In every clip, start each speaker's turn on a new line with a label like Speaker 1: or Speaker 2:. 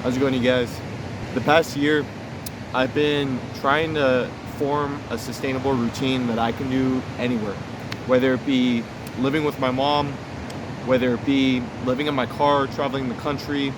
Speaker 1: How's it going, you guys? The past year, I've been trying to form a sustainable routine that I can do anywhere. Whether it be living with my mom, whether it be living in my car, traveling the country.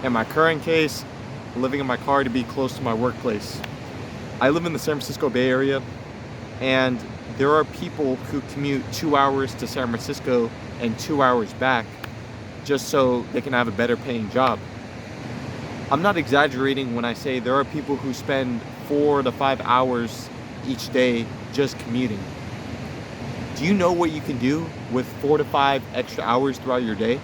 Speaker 1: In my current case, living in my car to be close to my workplace. I live in the San Francisco Bay Area, and there are people who commute 2 hours to San Francisco and 2 hours back just so they can have a better paying job. I'm not exaggerating when I say there are people who spend 4 to 5 hours each day just commuting. Do you know what you can do with 4 to 5 extra hours throughout your day?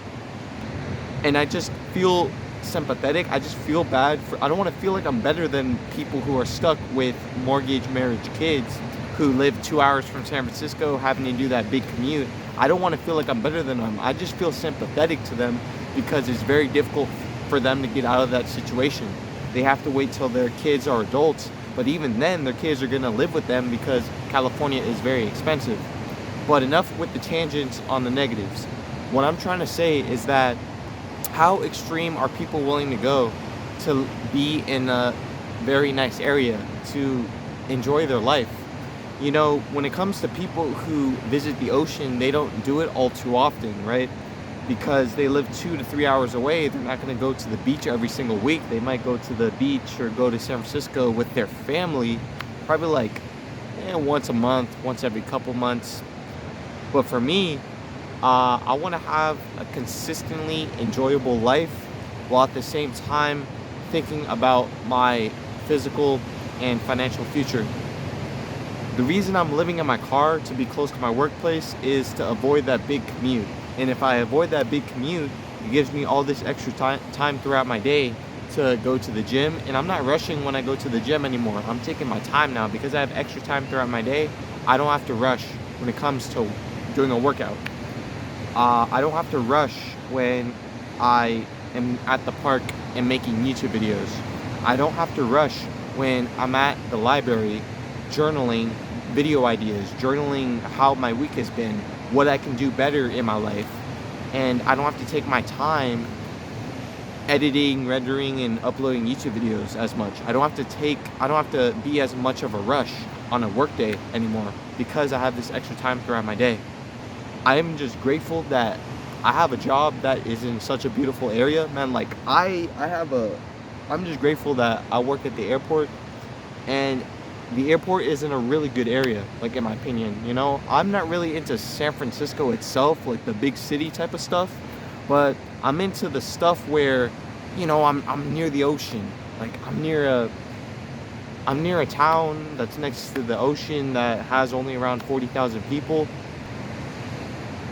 Speaker 1: And I just feel sympathetic. I just feel bad I don't want to feel like I'm better than people who are stuck with mortgage, marriage, kids who live 2 hours from San Francisco having to do that big commute. I don't want to feel like I'm better than them. I just feel sympathetic to them because it's very difficult for them to get out of that situation. They have to wait till their kids are adults, but even then their kids are going to live with them because California is very expensive. But enough with the tangents on the negatives. What I'm trying to say is that how extreme are people willing to go to be in a very nice area, to enjoy their life? You know, when it comes to people who visit the ocean, they don't do it all too often, right? Because they live 2 to 3 hours away. They're not going to go to the beach every single week. They might go to the beach or go to San Francisco with their family probably like once a month, once every couple months. But for me, I want to have a consistently enjoyable life while at the same time thinking about my physical and financial future. The reason I'm living in my car to be close to my workplace is to avoid that big commute. And if I avoid that big commute, it gives me all this extra time throughout my day to go to the gym. And I'm not rushing when I go to the gym anymore. I'm taking my time now because I have extra time throughout my day. I don't have to rush when it comes to doing a workout. I don't have to rush when I am at the park and making YouTube videos. I don't have to rush when I'm at the library journaling video ideas, journaling how my week has been, what I can do better in my life. And I don't have to take my time editing, rendering, and uploading YouTube videos as much. I don't have to be as much of a rush on a work day anymore because I have this extra time throughout my day. I am just grateful that I have a job that is in such a beautiful area, man. Like I'm just grateful that I work at the airport, and the airport is in a really good area, like in my opinion. You know, I'm not really into San Francisco itself, like the big city type of stuff, but I'm into the stuff where, you know, I'm near the ocean. Like I'm near a town that's next to the ocean that has only around 40,000 people.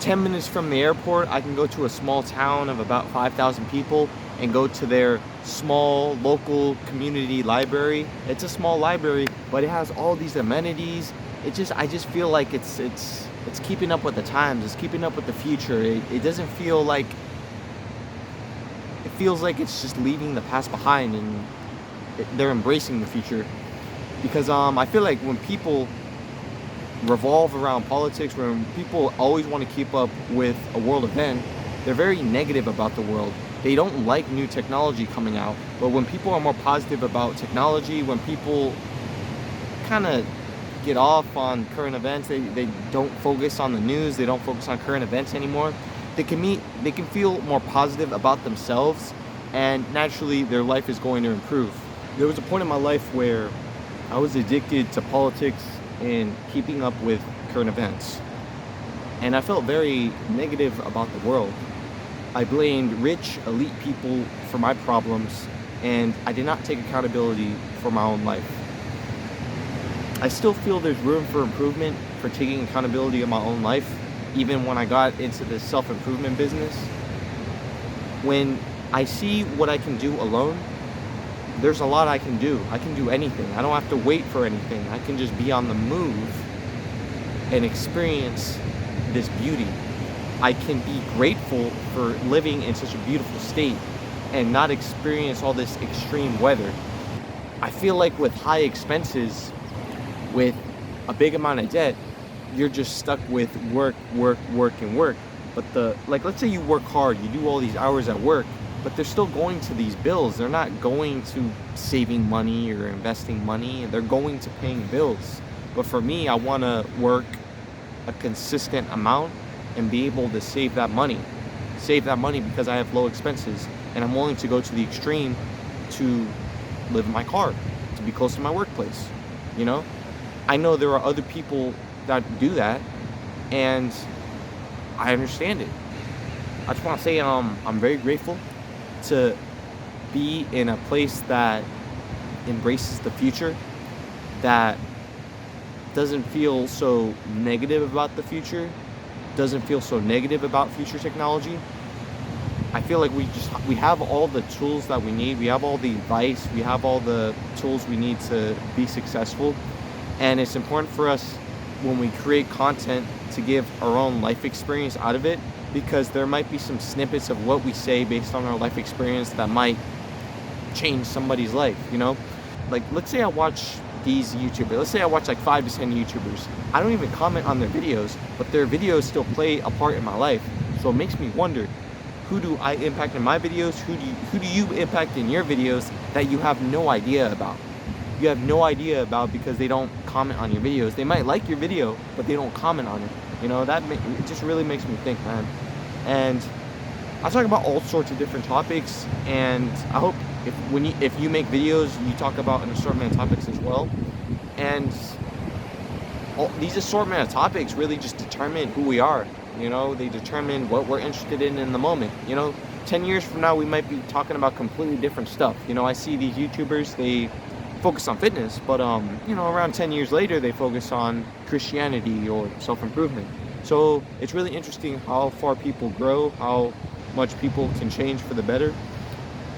Speaker 1: 10 minutes from the airport, I can go to a small town of about 5,000 people and go to their small local community library. It's a small library, but it has all these amenities. I just feel like it's keeping up with the times. It's keeping up with the future. It doesn't feel like, it feels like it's just leaving the past behind, and they're embracing the future. Because I feel like when people revolve around politics, when people always want to keep up with a world event, they're very negative about the world. They don't like new technology coming out. But when people are more positive about technology, when people kind of get off on current events, they don't focus on the news, they don't focus on current events anymore, they can feel more positive about themselves, and naturally their life is going to improve. There was a point in my life where I was addicted to politics and keeping up with current events, and I felt very negative about the world. I blamed rich, elite people for my problems, and I did not take accountability for my own life. I still feel there's room for improvement for taking accountability of my own life, even when I got into the self-improvement business. When I see what I can do alone, there's a lot I can do. I can do anything. I don't have to wait for anything. I can just be on the move and experience this beauty. I can be grateful for living in such a beautiful state and not experience all this extreme weather. I feel like with high expenses, with a big amount of debt, you're just stuck with work. But let's say you work hard, you do all these hours at work, but they're still going to these bills. They're not going to saving money or investing money. They're going to paying bills. But for me, I want to work a consistent amount and be able to save that money because I have low expenses, and I'm willing to go to the extreme to live in my car, to be close to my workplace. I know there are other people that do that, and I understand it. I just want to say I'm very grateful to be in a place that embraces the future, that doesn't feel so negative about the future, doesn't feel so negative about future technology. I feel like we have all the tools that we need. We have all the advice. We have all the tools we need to be successful. And it's important for us when we create content to give our own life experience out of it, because there might be some snippets of what we say based on our life experience that might change somebody's life, Like, let's say I watch these YouTubers. Let's say I watch like 5 to 10 YouTubers. I don't even comment on their videos, but their videos still play a part in my life. So it makes me wonder, who do I impact in my videos? Who do you impact in your videos that you have no idea about? You have no idea about because they don't comment on your videos. They might like your video, but they don't comment on it. It just really makes me think, man. And I talk about all sorts of different topics, and I hope if you make videos, you talk about an assortment of topics as well. And these assortment of topics really just determine who we are. They determine what we're interested in the moment. 10 years from now, we might be talking about completely different stuff. I see these YouTubers, they focus on fitness, but around 10 years later, they focus on Christianity or self-improvement. So it's really interesting how far people grow, how much people can change for the better.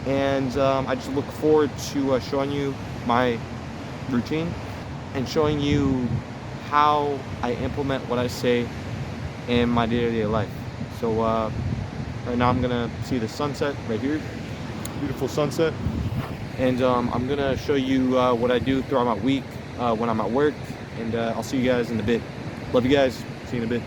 Speaker 1: And I just look forward to showing you my routine and showing you how I implement what I say in my day-to-day life. So right now I'm gonna see the sunset right here, beautiful sunset, and I'm gonna show you what I do throughout my week when I'm at work, and I'll see you guys in a bit. Love you guys. See you in a bit.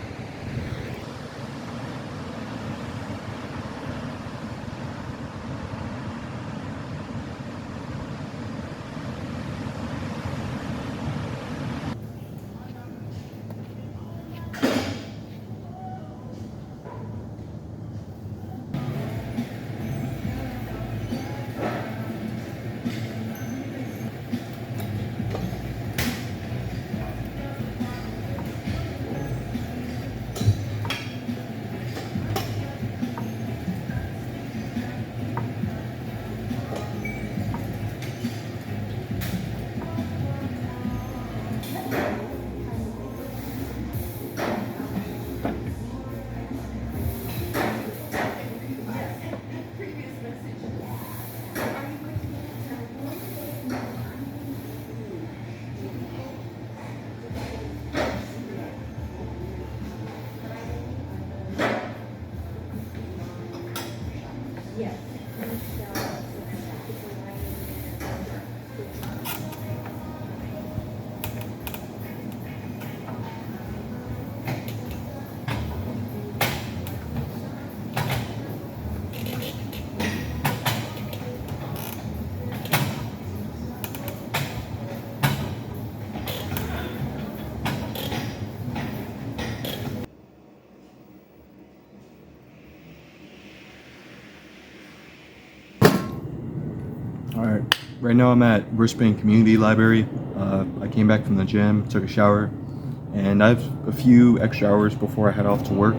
Speaker 1: Alright, right now I'm at Brisbane Community Library. I came back from the gym, took a shower, and I have a few extra hours before I head off to work.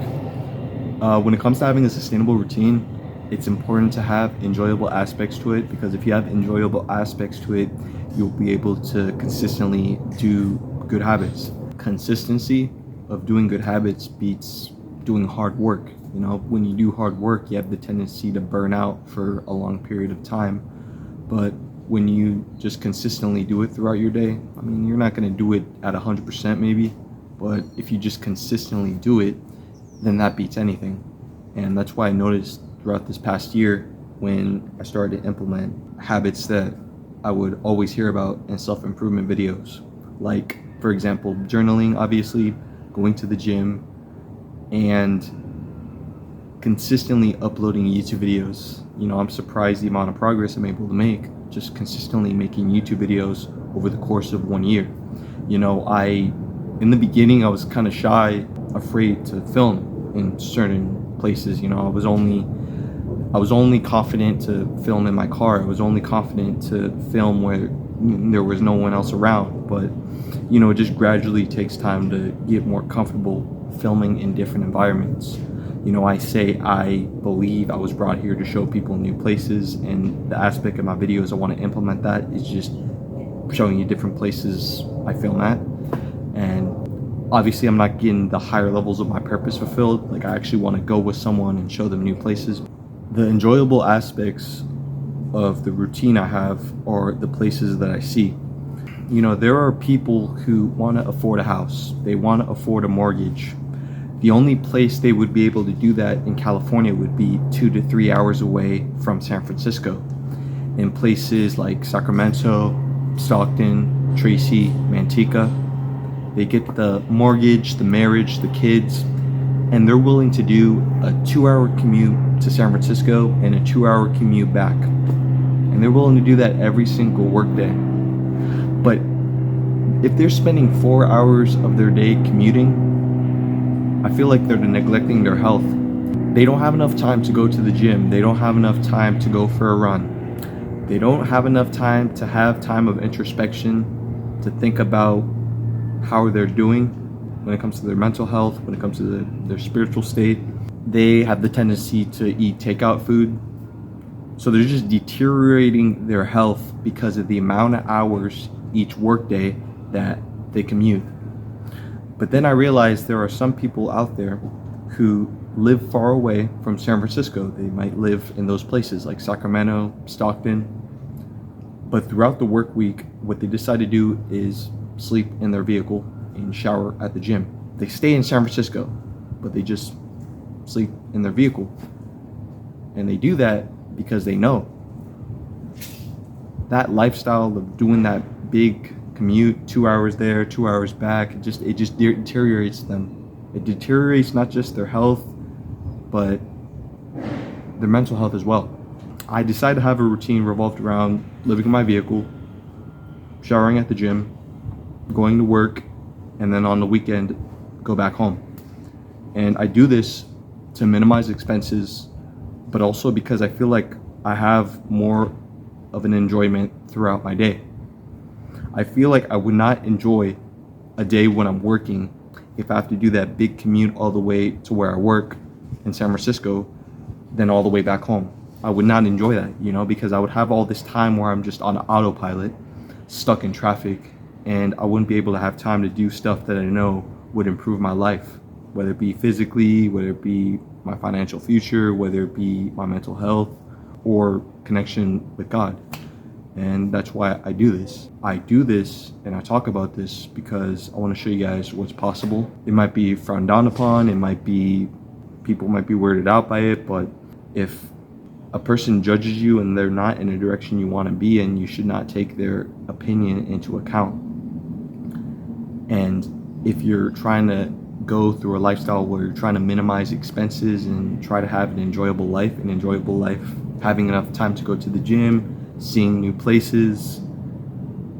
Speaker 1: When it comes to having a sustainable routine, it's important to have enjoyable aspects to it, because if you have enjoyable aspects to it, you'll be able to consistently do good habits. Consistency of doing good habits beats doing hard work. When you do hard work, you have the tendency to burn out for a long period of time. But when you just consistently do it throughout your day, you're not going to do it at 100% maybe, but if you just consistently do it, then that beats anything. And that's why I noticed throughout this past year, when I started to implement habits that I would always hear about in self-improvement videos, like, for example, journaling, obviously, going to the gym, and consistently uploading YouTube videos I'm surprised the amount of progress I'm able to make just consistently making YouTube videos over the course of 1 year. In the beginning, I was kind of shy, afraid to film in certain places. I was only confident to film in my car. I was only confident to film where there was no one else around. But it just gradually takes time to get more comfortable filming in different environments. I believe I was brought here to show people new places, and the aspect of my videos I want to implement that is just showing you different places I film at. And obviously I'm not getting the higher levels of my purpose fulfilled. Like, I actually want to go with someone and show them new places. The enjoyable aspects of the routine I have are the places that I see. There are people who want to afford a house. They want to afford a mortgage. The only place they would be able to do that in California would be 2 to 3 hours away from San Francisco. In places like Sacramento, Stockton, Tracy, Manteca, they get the mortgage, the marriage, the kids, and they're willing to do a 2-hour commute to San Francisco and a 2-hour commute back. And they're willing to do that every single workday. But if they're spending 4 hours of their day commuting, I feel like they're neglecting their health. They don't have enough time to go to the gym. They don't have enough time to go for a run. They don't have enough time to have time of introspection, to think about how they're doing when it comes to their mental health, when it comes to their spiritual state. They have the tendency to eat takeout food. So they're just deteriorating their health because of the amount of hours each workday that they commute. But then I realized there are some people out there who live far away from San Francisco. They might live in those places like Sacramento, Stockton. But throughout the work week, what they decide to do is sleep in their vehicle and shower at the gym. They stay in San Francisco, but they just sleep in their vehicle. And they do that because they know that lifestyle of doing that big commute, 2 hours there, 2 hours back, it just deteriorates them. It deteriorates not just their health, but their mental health as well. I decided to have a routine revolved around living in my vehicle, showering at the gym, going to work, and then on the weekend, go back home. And I do this to minimize expenses, but also because I feel like I have more of an enjoyment throughout my day. I feel like I would not enjoy a day when I'm working if I have to do that big commute all the way to where I work in San Francisco, then all the way back home. I would not enjoy that, because I would have all this time where I'm just on autopilot, stuck in traffic, and I wouldn't be able to have time to do stuff that I know would improve my life, whether it be physically, whether it be my financial future, whether it be my mental health or connection with God. And that's why I do this. I do this and I talk about this because I want to show you guys what's possible. It might be frowned down upon, people might be weirded out by it, but if a person judges you and they're not in a direction you want to be in, you should not take their opinion into account. And if you're trying to go through a lifestyle where you're trying to minimize expenses and try to have an enjoyable life, having enough time to go to the gym, seeing new places,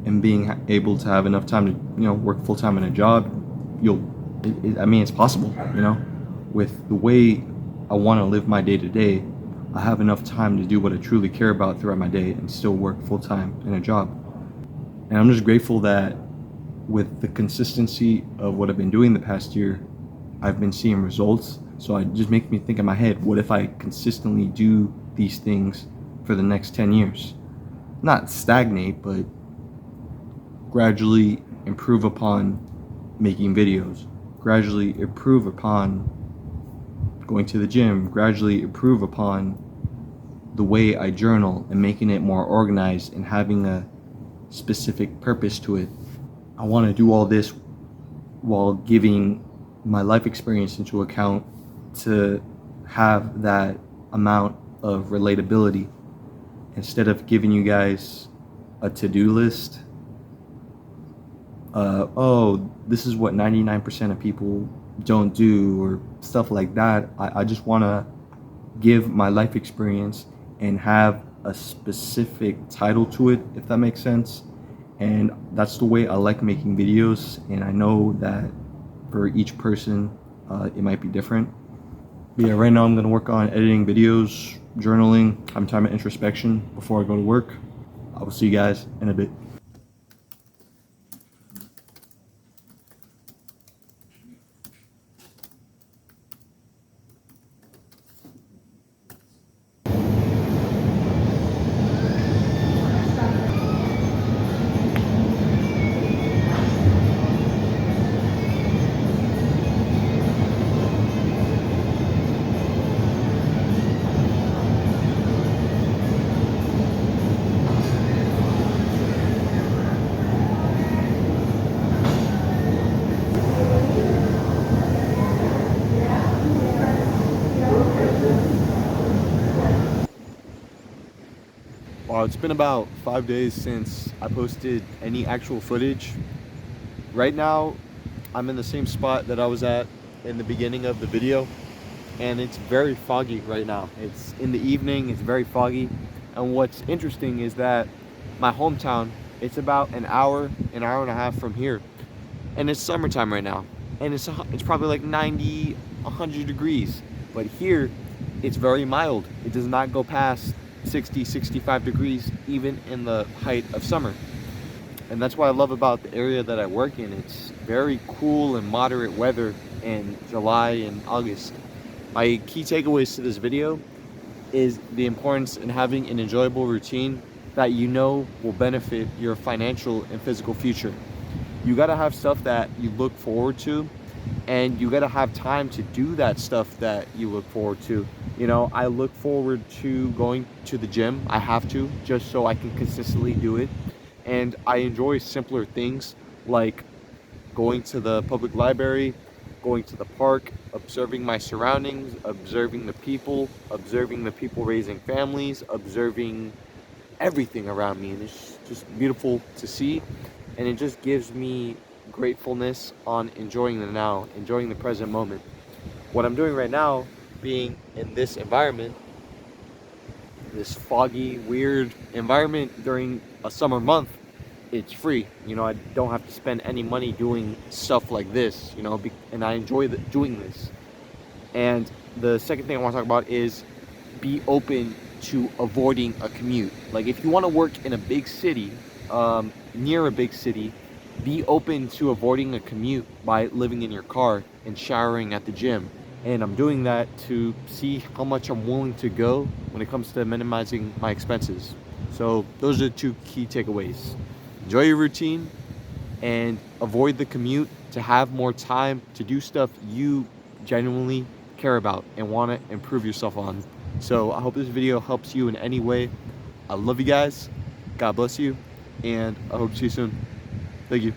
Speaker 1: and being able to have enough time to work full-time in a job, it's possible. With the way I want to live my day-to-day, I have enough time to do what I truly care about throughout my day and still work full-time in a job. And I'm just grateful that with the consistency of what I've been doing the past year, I've been seeing results. So it just makes me think in my head, what if I consistently do these things for the next 10 years? Not stagnate, but gradually improve upon making videos, gradually improve upon going to the gym, gradually improve upon the way I journal and making it more organized and having a specific purpose to it. I want to do all this while giving my life experience into account to have that amount of relatability. Instead of giving you guys a to-do list, this is what 99% of people don't do, or stuff like that. I just want to give my life experience and have a specific title to it, if that makes sense. And that's the way I like making videos, and I know that for each person it might be different. But yeah, right now I'm gonna work on editing videos, journaling, having time of introspection before I go to work. I will see you guys in a bit. Wow, it's been about 5 days since I posted any actual footage. Right now, I'm in the same spot that I was at in the beginning of the video, and it's very foggy right now. It's in the evening, it's very foggy. And what's interesting is that my hometown, it's about an hour and a half from here. And it's summertime right now. And it's probably like 90, 100 degrees. But here, it's very mild. It does not go past 60, 65 degrees, even in the height of summer. And that's what I love about the area that I work in. It's very cool and moderate weather in July and August. My key takeaways to this video is the importance in having an enjoyable routine that you know will benefit your financial and physical future. You gotta have stuff that you look forward to, and you gotta have time to do that stuff that you look forward to. You know, I look forward to going to the gym. I have to, just so I can consistently do it. And I enjoy simpler things like going to the public library, going to the park, observing my surroundings, observing the people raising families, observing everything around me. And it's just beautiful to see. And it just gives me gratefulness on enjoying the now, enjoying the present moment. What I'm doing right now, being in this environment, this foggy, weird environment during a summer month, it's free. You know, I don't have to spend any money doing stuff like this, you know, and I enjoy doing this. And the second thing I want to talk about is be open to avoiding a commute. Like, if you want to work in a big city, near a big city, be open to avoiding a commute by living in your car and showering at the gym. And I'm doing that to see how much I'm willing to go when it comes to minimizing my expenses. So those are the two key takeaways. Enjoy your routine and avoid the commute to have more time to do stuff you genuinely care about and want to improve yourself on. So I hope this video helps you in any way. I love you guys. God bless you. And I hope to see you soon. Thank you.